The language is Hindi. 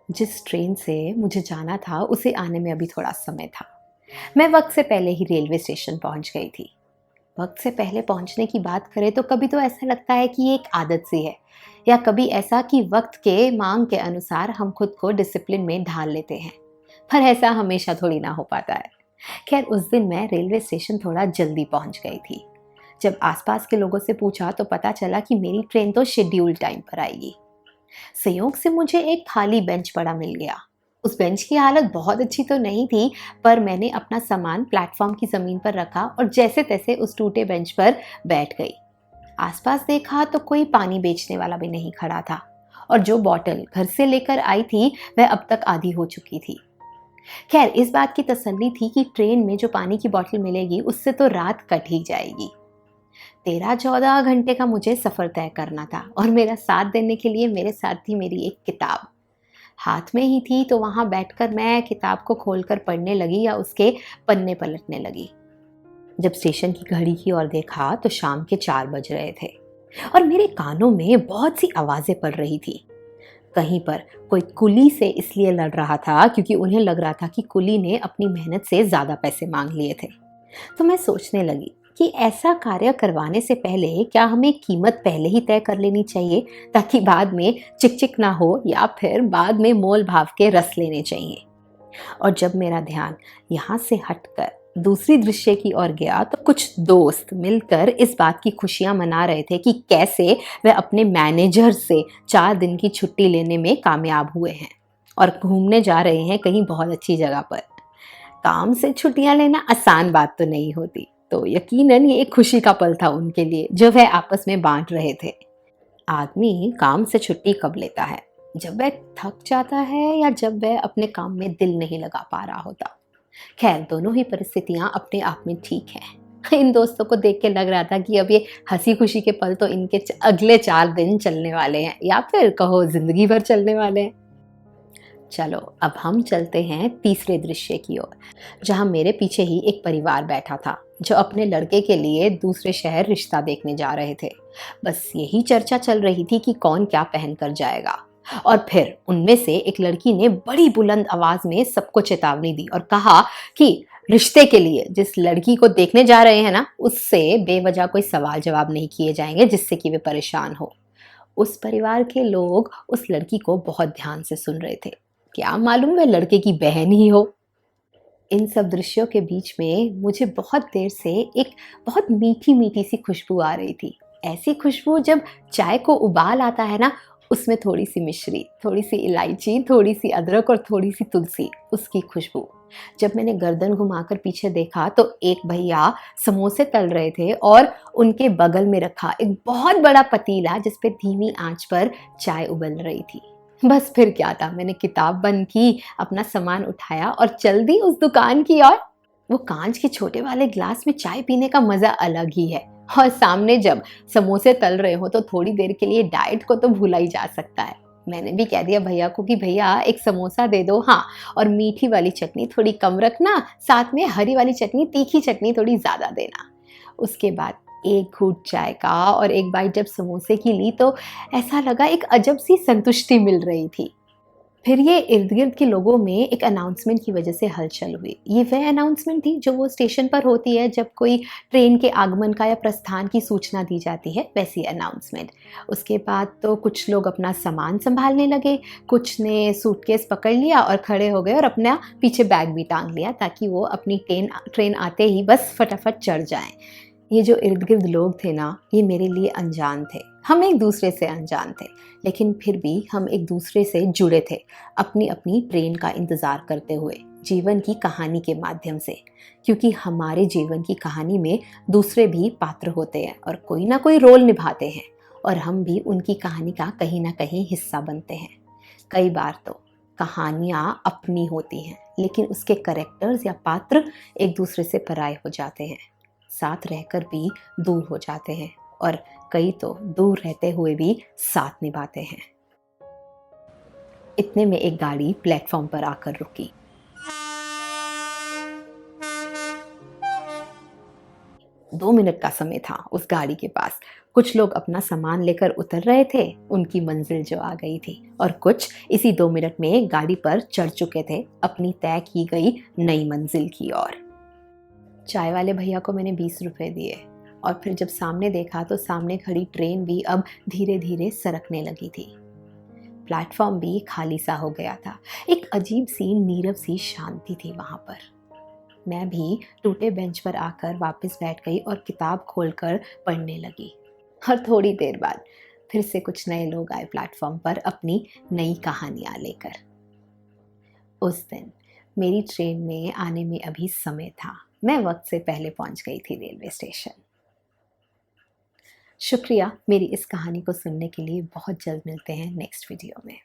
जिस ट्रेन से मुझे जाना था उसे आने में अभी थोड़ा समय था। मैं वक्त से पहले ही रेलवे स्टेशन पहुंच गई थी। वक्त से पहले पहुंचने की बात करें तो कभी तो ऐसा लगता है कि ये एक आदत सी है, या कभी ऐसा कि वक्त के मांग के अनुसार हम खुद को डिसिप्लिन में ढाल लेते हैं। पर ऐसा हमेशा थोड़ी ना हो पाता है। खैर, उस दिन मैं रेलवे स्टेशन थोड़ा जल्दी पहुंच गई थी। जब आसपास के लोगों से पूछा तो पता चला कि मेरी ट्रेन तो शेड्यूल टाइम पर आएगी। संयोग से मुझे एक खाली बेंच पड़ा मिल गया। उस बेंच की हालत बहुत अच्छी तो नहीं थी, पर मैंने अपना सामान प्लेटफॉर्म की जमीन पर रखा और जैसे तैसे उस टूटे बेंच पर बैठ गई। आसपास देखा तो कोई पानी बेचने वाला भी नहीं खड़ा था, और जो बॉटल घर से लेकर आई थी वह अब तक आधी हो चुकी थी। खैर, इस बात की तसल्ली थी कि ट्रेन में जो पानी की बॉटल मिलेगी उससे तो रात कट ही जाएगी। 13-14 घंटे का मुझे सफर तय करना था, और मेरा साथ देने के लिए मेरे साथ थी मेरी एक किताब। हाथ में ही थी, तो वहां बैठकर मैं किताब को खोलकर पढ़ने लगी या उसके पन्ने पलटने लगी। जब स्टेशन की घड़ी की ओर देखा तो शाम के 4 बज रहे थे, और मेरे कानों में बहुत सी आवाजें पड़ रही थी। कहीं पर कोई कुली से इसलिए लड़ रहा था क्योंकि उन्हें लग रहा था कि कुली ने अपनी मेहनत से ज्यादा पैसे मांग लिए थे। तो मैं सोचने लगी कि ऐसा कार्य करवाने से पहले क्या हमें कीमत पहले ही तय कर लेनी चाहिए, ताकि बाद में चिक चिक ना हो, या फिर बाद में मोल भाव के रस लेने चाहिए। और जब मेरा ध्यान यहाँ से हटकर दूसरी दृश्य की ओर गया तो कुछ दोस्त मिलकर इस बात की खुशियां मना रहे थे कि कैसे वे अपने मैनेजर से 4 दिन की छुट्टी लेने में कामयाब हुए हैं और घूमने जा रहे हैं कहीं बहुत अच्छी जगह पर। काम से छुट्टियां लेना आसान बात तो नहीं होती, तो यकीनन ये एक खुशी का पल था उनके लिए जो वह आपस में बांट रहे थे। आदमी काम से छुट्टी कब लेता है? जब वह थक जाता है, या जब वह अपने काम में दिल नहीं लगा पा रहा होता। खैर, दोनों ही परिस्थितियां अपने आप में ठीक हैं। इन दोस्तों को देख के लग रहा था कि अब ये हंसी खुशी के पल तो इनके अगले 4 दिन चलने वाले हैं, या फिर कहो जिंदगी भर चलने वाले हैं। चलो, अब हम चलते हैं तीसरे दृश्य की ओर, जहां मेरे पीछे ही एक परिवार बैठा था जो अपने लड़के के लिए दूसरे शहर रिश्ता देखने जा रहे थे। बस यही चर्चा चल रही थी कि कौन क्या पहन कर जाएगा। और फिर उनमें से एक लड़की ने बड़ी बुलंद आवाज में सबको चेतावनी दी और कहा कि रिश्ते के लिए जिस लड़की को देखने जा रहे हैं ना, उससे बेवजह कोई सवाल जवाब नहीं किए जाएंगे जिससे कि वे परेशान हो। उस परिवार के लोग उस लड़की को बहुत ध्यान से सुन रहे थे। क्या मालूम वह लड़के की बहन ही हो। इन सब दृश्यों के बीच में मुझे बहुत देर से एक बहुत मीठी मीठी सी खुशबू आ रही थी। ऐसी खुशबू जब चाय को उबाल आता है ना, उसमें थोड़ी सी मिश्री, थोड़ी सी इलायची, थोड़ी सी अदरक और थोड़ी सी तुलसी, उसकी खुशबू। जब मैंने गर्दन घुमाकर पीछे देखा तो एक भैया समोसे तल रहे थे, और उनके बगल में रखा एक बहुत बड़ा पतीला जिस पे धीमी आंच पर चाय उबल रही थी। बस फिर क्या था, मैंने किताब बंद की, अपना सामान उठाया और चल दी उस दुकान की ओर। वो कांच के छोटे वाले ग्लास में चाय पीने का मजा अलग ही है, और सामने जब समोसे तल रहे हो तो थोड़ी देर के लिए डाइट को तो भूला ही जा सकता है। मैंने भी कह दिया भैया को कि भैया एक समोसा दे दो, हाँ, और मीठी वाली चटनी थोड़ी कम रखना, साथ में हरी वाली चटनी, तीखी चटनी थोड़ी ज्यादा देना। उसके बाद एक घूंट चाय का और एक बाइट जब समोसे की ली तो ऐसा लगा एक अजब सी संतुष्टि मिल रही थी। फिर ये इर्द गिर्द के लोगों में एक अनाउंसमेंट की वजह से हलचल हुई। ये वह अनाउंसमेंट थी जो वो स्टेशन पर होती है जब कोई ट्रेन के आगमन का या प्रस्थान की सूचना दी जाती है, वैसी अनाउंसमेंट। उसके बाद तो कुछ लोग अपना सामान संभालने लगे, कुछ ने सूटकेस पकड़ लिया और खड़े हो गए और अपना पीछे बैग भी टांग लिया ताकि वो अपनी ट्रेन आते ही बस फटाफट चढ़ जाएं। ये जो इर्द गिर्द लोग थे ना, ये मेरे लिए अनजान थे। हम एक दूसरे से अनजान थे, लेकिन फिर भी हम एक दूसरे से जुड़े थे, अपनी अपनी ट्रेन का इंतज़ार करते हुए, जीवन की कहानी के माध्यम से। क्योंकि हमारे जीवन की कहानी में दूसरे भी पात्र होते हैं और कोई ना कोई रोल निभाते हैं, और हम भी उनकी कहानी का कहीं ना कहीं हिस्सा बनते हैं। कई बार तो कहानियाँ अपनी होती हैं, लेकिन उसके कैरेक्टर्स या पात्र एक दूसरे से पराये हो जाते हैं, साथ रहकर भी दूर हो जाते हैं, और कई तो दूर रहते हुए भी साथ निभाते हैं। इतने में एक गाड़ी प्लेटफॉर्म पर आकर रुकी। 2 मिनट का समय था उस गाड़ी के पास। कुछ लोग अपना सामान लेकर उतर रहे थे, उनकी मंजिल जो आ गई थी, और कुछ इसी 2 मिनट में गाड़ी पर चढ़ चुके थे अपनी तय की गई नई मंजिल की ओर। चाय वाले भैया को मैंने 20 रुपए दिए और फिर जब सामने देखा तो सामने खड़ी ट्रेन भी अब धीरे धीरे सरकने लगी थी। प्लेटफॉर्म भी खाली सा हो गया था। एक अजीब सी नीरव सी शांति थी वहां पर। मैं भी टूटे बेंच पर आकर वापस बैठ गई और किताब खोलकर पढ़ने लगी। और थोड़ी देर बाद फिर से कुछ नए लोग आए प्लेटफॉर्म पर अपनी नई कहानियां लेकर। उस दिन मेरी ट्रेन में आने में अभी समय था। मैं वक्त से पहले पहुंच गई थी रेलवे स्टेशन। शुक्रिया मेरी इस कहानी को सुनने के लिए। बहुत जल्द मिलते हैं नेक्स्ट वीडियो में।